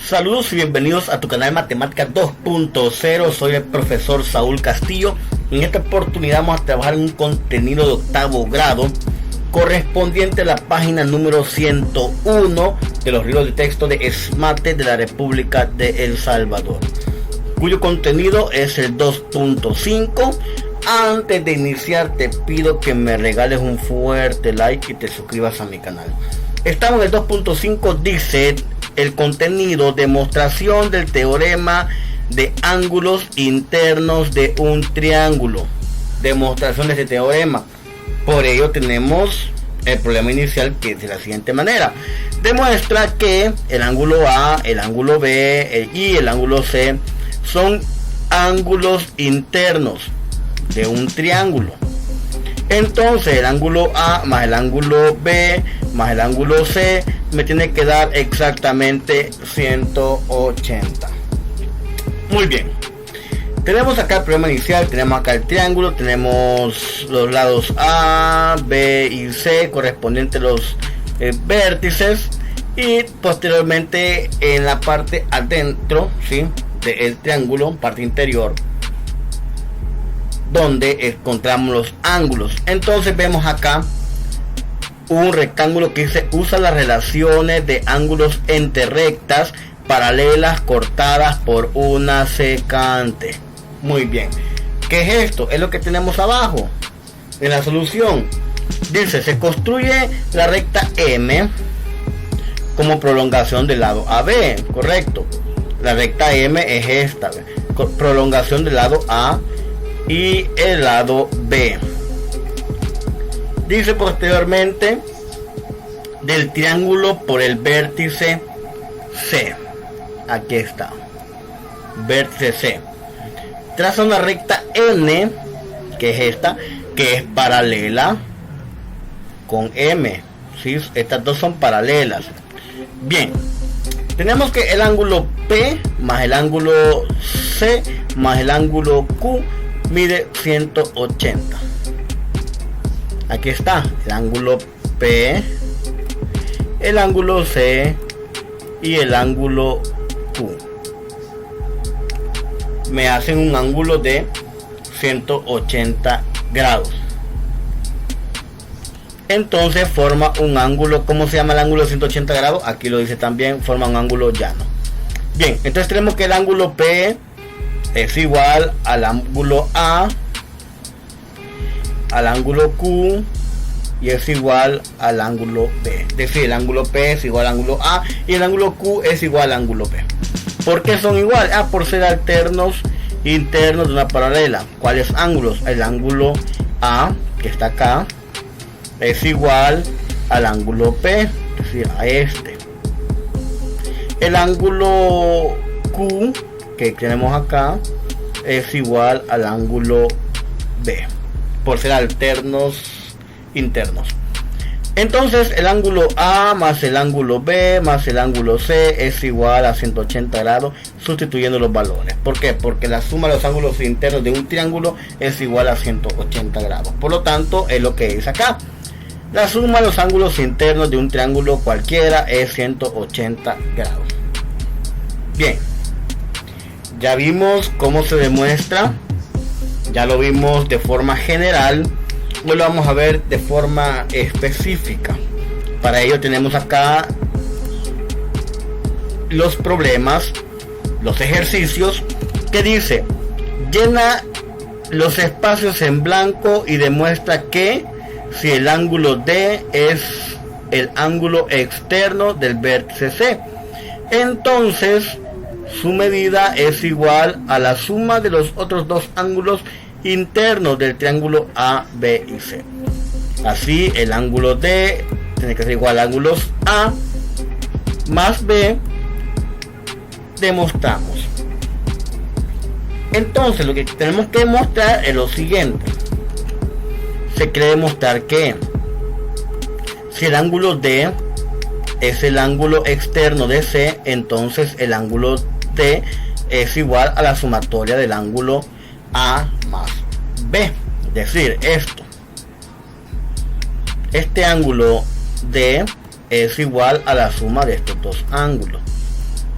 Saludos y bienvenidos a tu canal Matemáticas 2.0. Soy el profesor Saúl Castillo. En esta oportunidad vamos a trabajar en un contenido de octavo grado correspondiente a la página número 101 de los libros de texto de ESMATE de la República de El Salvador, cuyo contenido es el 2.5. Antes de iniciar te pido que me regales un fuerte like y te suscribas a mi canal. Estamos en el 2.5, dice el contenido: demostración del teorema de ángulos internos de un triángulo. Demostración de este teorema. Por ello tenemos el problema inicial, que es de la siguiente manera: demuestra que el ángulo A, el ángulo B y el ángulo C son ángulos internos de un triángulo. Entonces el ángulo A más el ángulo B más el ángulo C me tiene que dar exactamente 180. Muy bien, tenemos acá el problema inicial, tenemos acá el triángulo, tenemos los lados A, B y C correspondientes a los vértices, y posteriormente en la parte adentro, ¿sí?, del triángulo, parte interior, donde encontramos los ángulos. Entonces vemos acá un rectángulo que dice: usa las relaciones de ángulos entre rectas paralelas cortadas por una secante. Muy bien, ¿qué es esto? Es lo que tenemos abajo en la solución. Dice: se construye la recta M como prolongación del lado AB. Correcto, la recta M es esta, prolongación del lado A y el lado B. Dice posteriormente del triángulo por el vértice C. Aquí está, vértice C. Traza una recta N, que es esta, que es paralela con M, ¿sí? Estas dos son paralelas. Bien, tenemos que el ángulo P más el ángulo C más el ángulo Q mide 180. Aquí está el ángulo P, el ángulo C y el ángulo Q. Me hacen un ángulo de 180 grados. Entonces forma un ángulo. ¿Cómo se llama el ángulo de 180 grados? Aquí lo dice también, forma un ángulo llano. Bien, entonces tenemos que el ángulo P es igual al ángulo A, al ángulo Q y es igual al ángulo B. Es decir, el ángulo P es igual al ángulo A y el ángulo Q es igual al ángulo B. ¿Por qué son iguales? Por ser alternos internos de una paralela. ¿Cuáles ángulos? El ángulo A, que está acá, es igual al ángulo P, es decir, a este. El ángulo Q, que tenemos acá, es igual al ángulo B, por ser alternos internos. Entonces el ángulo A más el ángulo B más el ángulo C es igual a 180 grados, sustituyendo los valores. ¿Por qué? Porque la suma de los ángulos internos de un triángulo es igual a 180 grados. Por lo tanto, es lo que dice acá: la suma de los ángulos internos de un triángulo cualquiera es 180 grados. Bien, ya vimos cómo se demuestra, ya lo vimos de forma general. Hoy lo vamos a ver de forma específica. Para ello tenemos acá los problemas, los ejercicios, que dice: llena los espacios en blanco y demuestra que si el ángulo D es el ángulo externo del vértice C, entonces su medida es igual a la suma de los otros dos ángulos internos del triángulo A, B y C. Así el ángulo D tiene que ser igual al ángulo A más B. Demostramos. Entonces lo que tenemos que demostrar es lo siguiente: se quiere demostrar que si el ángulo D es el ángulo externo de C, entonces el ángulo D es igual a la sumatoria del ángulo A más B. Es decir, este ángulo D es igual a la suma de estos dos ángulos.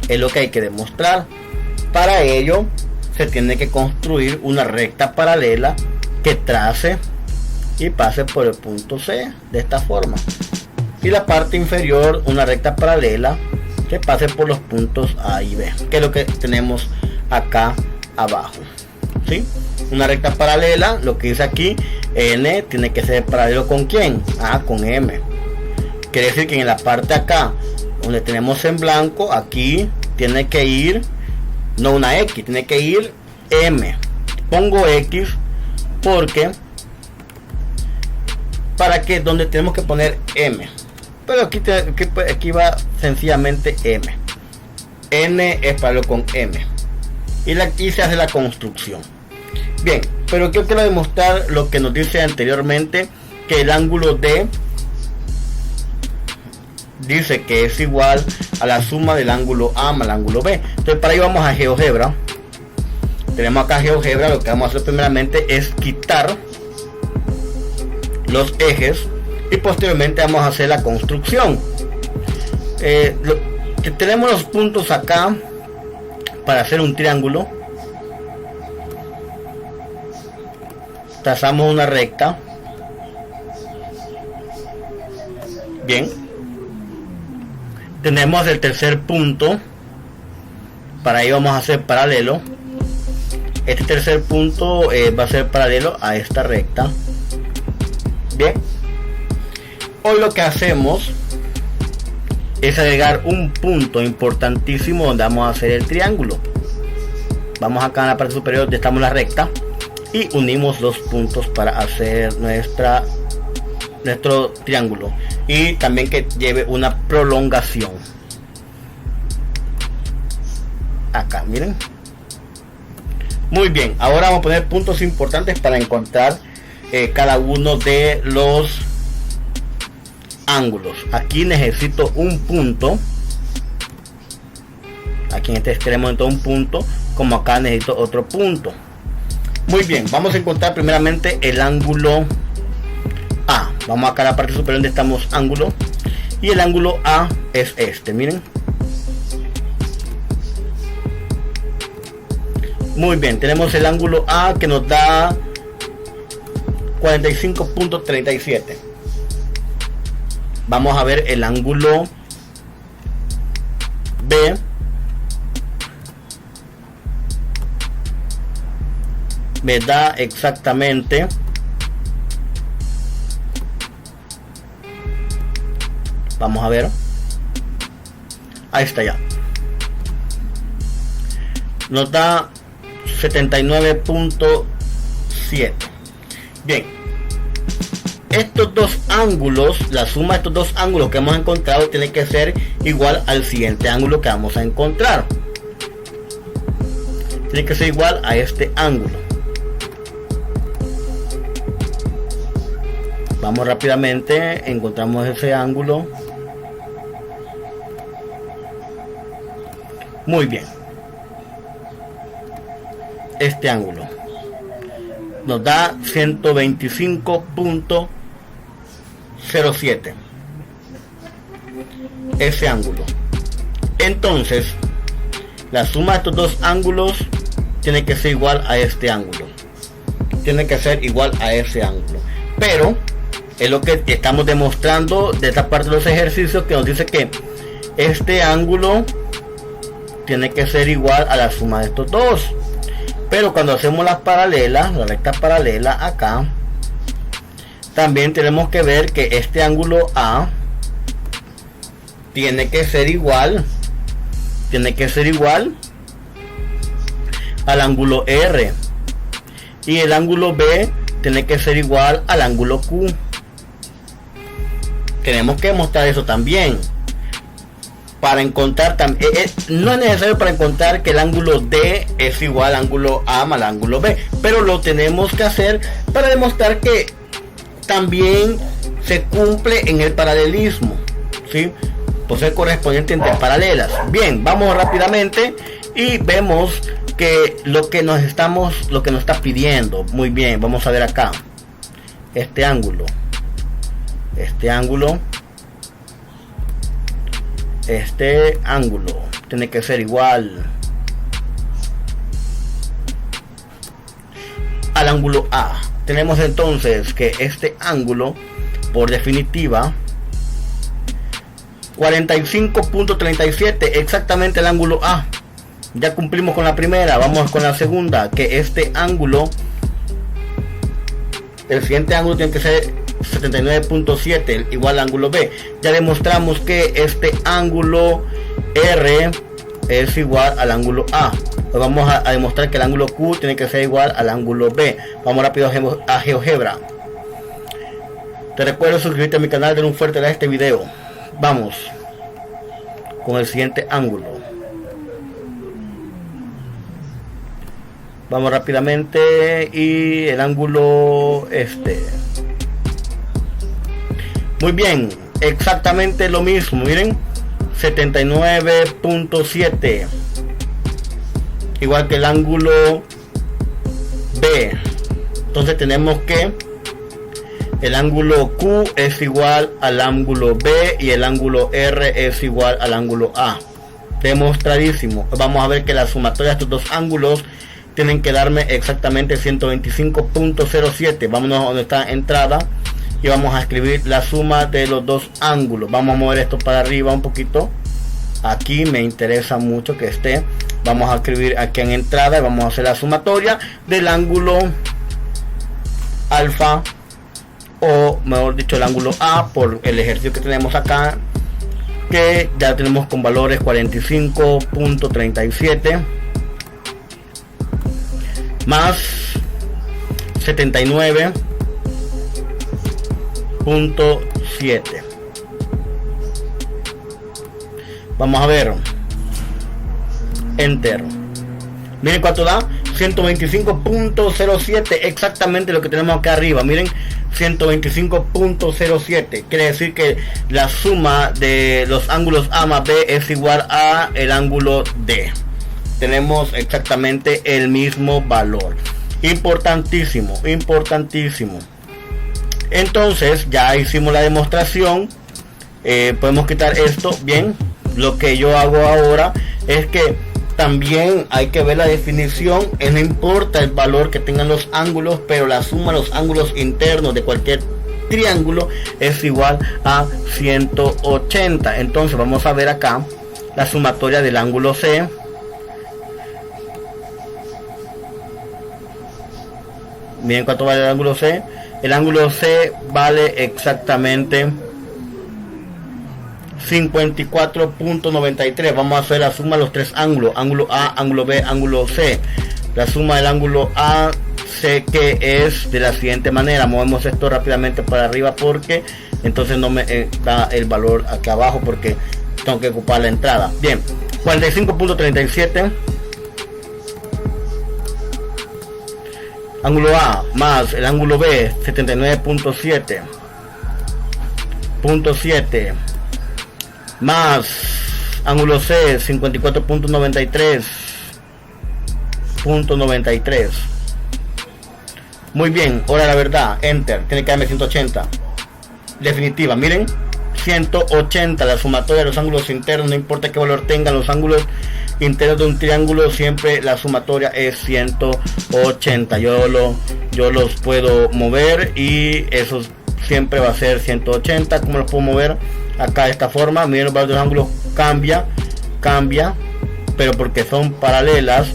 es lo que hay que demostrar. Para ello se tiene que construir una recta paralela que trace y pase por el punto C de esta forma, y la parte inferior una recta paralela que pase por los puntos A y B, que es lo que tenemos acá abajo, ¿sí? Una recta paralela, lo que dice aquí, N tiene que ser paralelo con ¿quién? Con M. Quiere decir que en la parte acá donde tenemos en blanco, aquí tiene que ir, no una X, tiene que ir M. Pongo X porque para que donde tenemos que poner M, pero aquí va sencillamente M. N es paralelo con M, y aquí se hace la construcción. Bien, pero yo quiero demostrar lo que nos dice anteriormente, que el ángulo D dice que es igual a la suma del ángulo A más el ángulo B. Entonces para ello vamos a GeoGebra. Tenemos acá GeoGebra. Lo que vamos a hacer primeramente es quitar los ejes y posteriormente vamos a hacer la construcción. Tenemos los puntos acá para hacer un triángulo. Trazamos una recta. Bien, tenemos el tercer punto. Para ello vamos a hacer paralelo. Este tercer punto va a ser paralelo a esta recta. Bien, hoy lo que hacemos es agregar un punto importantísimo donde vamos a hacer el triángulo. Vamos acá en la parte superior donde estamos la recta y unimos los puntos para hacer nuestro triángulo, y también que lleve una prolongación. Acá miren, muy bien. Ahora vamos a poner puntos importantes para encontrar cada uno de los ángulos. Aquí necesito un punto, aquí en este extremo necesito un punto, como acá necesito otro punto. Muy bien, vamos a encontrar primeramente el ángulo A. Vamos acá a la parte superior donde estamos ángulo, y el ángulo A es este, miren. Muy bien, tenemos el ángulo A que nos da 45.37. Vamos a ver el ángulo B. Me da exactamente vamos a ver, ahí está, ya nos da 79.7. bien, estos dos ángulos, la suma de estos dos ángulos que hemos encontrado tiene que ser igual al siguiente ángulo que vamos a encontrar. Tiene que ser igual a este ángulo. Vamos rápidamente, encontramos ese ángulo. Muy bien, este ángulo nos da 125.07, ese ángulo. Entonces la suma de estos dos ángulos tiene que ser igual a este ángulo, tiene que ser igual a ese ángulo. Pero es lo que estamos demostrando de esta parte de los ejercicios, que nos dice que este ángulo tiene que ser igual a la suma de estos dos. Pero cuando hacemos las paralelas, la recta paralela acá, también tenemos que ver que este ángulo A tiene que ser igual al ángulo R, y el ángulo B tiene que ser igual al ángulo Q. Tenemos que mostrar eso también. Para encontrar no es necesario para encontrar que el ángulo D es igual al ángulo A más el ángulo B, pero lo tenemos que hacer para demostrar que también se cumple en el paralelismo, ¿sí? Por ser correspondiente entre paralelas. Bien, vamos rápidamente y vemos que lo que nos está pidiendo. Muy bien, vamos a ver acá este ángulo este ángulo tiene que ser igual al ángulo A. Tenemos entonces que este ángulo, por definitiva, 45.37, exactamente el ángulo A. Ya cumplimos con la primera, vamos con la segunda, que este ángulo, el siguiente ángulo tiene que ser 79.7, igual al ángulo B. Ya demostramos que este ángulo R es igual al ángulo A. Pues vamos a demostrar que el ángulo Q tiene que ser igual al ángulo B. Vamos rápido a GeoGebra. Te recuerdo suscribirte a mi canal, darle un fuerte like a este video. Vamos con el siguiente ángulo. Vamos rápidamente, y el ángulo muy bien, exactamente lo mismo, miren, 79.7, igual que el ángulo B. Entonces tenemos que el ángulo Q es igual al ángulo B y el ángulo R es igual al ángulo A. Demostradísimo. Vamos a ver que la sumatoria de estos dos ángulos tienen que darme exactamente 125.07. Vámonos a donde está entrada y vamos a escribir la suma de los dos ángulos. Vamos a mover esto para arriba un poquito. Aquí me interesa mucho que esté. Vamos a escribir aquí en entrada y vamos a hacer la sumatoria del ángulo alfa, o mejor dicho el ángulo A, por el ejercicio que tenemos acá, que ya tenemos con valores 45.37 más 79.7. vamos a ver, enter. Miren cuánto da, 125.07, exactamente lo que tenemos acá arriba. Miren, 125.07, quiere decir que la suma de los ángulos A más B es igual a el ángulo D. Tenemos exactamente el mismo valor. Importantísimo, importantísimo. Entonces ya hicimos la demostración. Podemos quitar esto. Bien, lo que yo hago ahora es que también hay que ver la definición. No importa el valor que tengan los ángulos, pero la suma de los ángulos internos de cualquier triángulo es igual a 180. Entonces vamos a ver acá la sumatoria del ángulo C. Miren cuánto vale el ángulo C. El ángulo C vale exactamente 54.93. Vamos a hacer la suma de los tres ángulos, ángulo A, ángulo B, ángulo C. La suma del ángulo A sé que es de la siguiente manera. Movemos esto rápidamente para arriba porque entonces no me da el valor acá abajo, porque tengo que ocupar la entrada. Bien, 45.37 ángulo A más el ángulo B, 79.7 más ángulo C, 54.93. Muy bien, ahora la verdad, enter, tiene que darme 180. Definitiva, miren, 180, la sumatoria de los ángulos internos, no importa qué valor tengan los ángulos internos de un triángulo, siempre la sumatoria es 180. Yo los puedo mover y eso siempre va a ser 180. ¿Cómo los puedo mover? Acá de esta forma. Miren, el valor de los ángulos cambia, pero porque son paralelas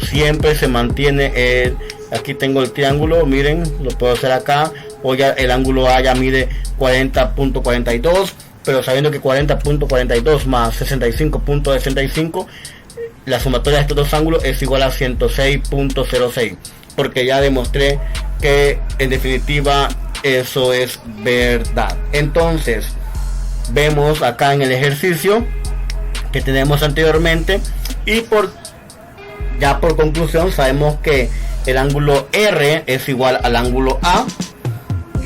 siempre se mantiene aquí tengo el triángulo, miren, lo puedo hacer acá, o ya el ángulo A ya mide 40.42, pero sabiendo que 40.42 más 65.65, la sumatoria de estos dos ángulos es igual a 106.06, porque ya demostré que en definitiva eso es verdad. Entonces vemos acá en el ejercicio que tenemos anteriormente, y por conclusión sabemos que el ángulo R es igual al ángulo A,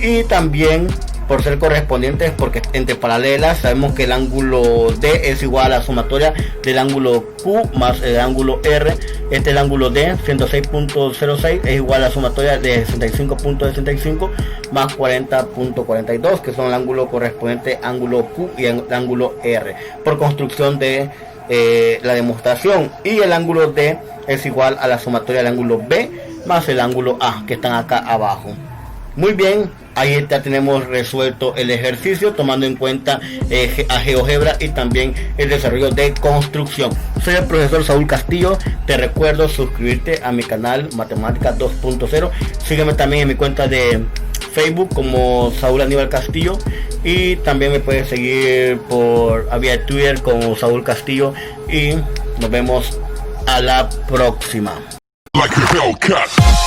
y también por ser correspondientes, porque entre paralelas sabemos que el ángulo D es igual a la sumatoria del ángulo Q más el ángulo R, Este es el ángulo D, 106.06, es igual a la sumatoria de 65.65 más 40.42, que son el ángulo correspondiente ángulo Q y el ángulo R, por construcción de la demostración. Y el ángulo D es igual a la sumatoria del ángulo B más el ángulo A, que están acá abajo. Muy bien, ahí ya tenemos resuelto el ejercicio, tomando en cuenta a GeoGebra y también el desarrollo de construcción. Soy el profesor Saúl Castillo. Te recuerdo suscribirte a mi canal Matemática 2.0. Sígueme también en mi cuenta de Facebook como Saúl Aníbal Castillo, y también me puedes seguir por vía Twitter como Saúl Castillo, y nos vemos a la próxima. Like a Hellcat.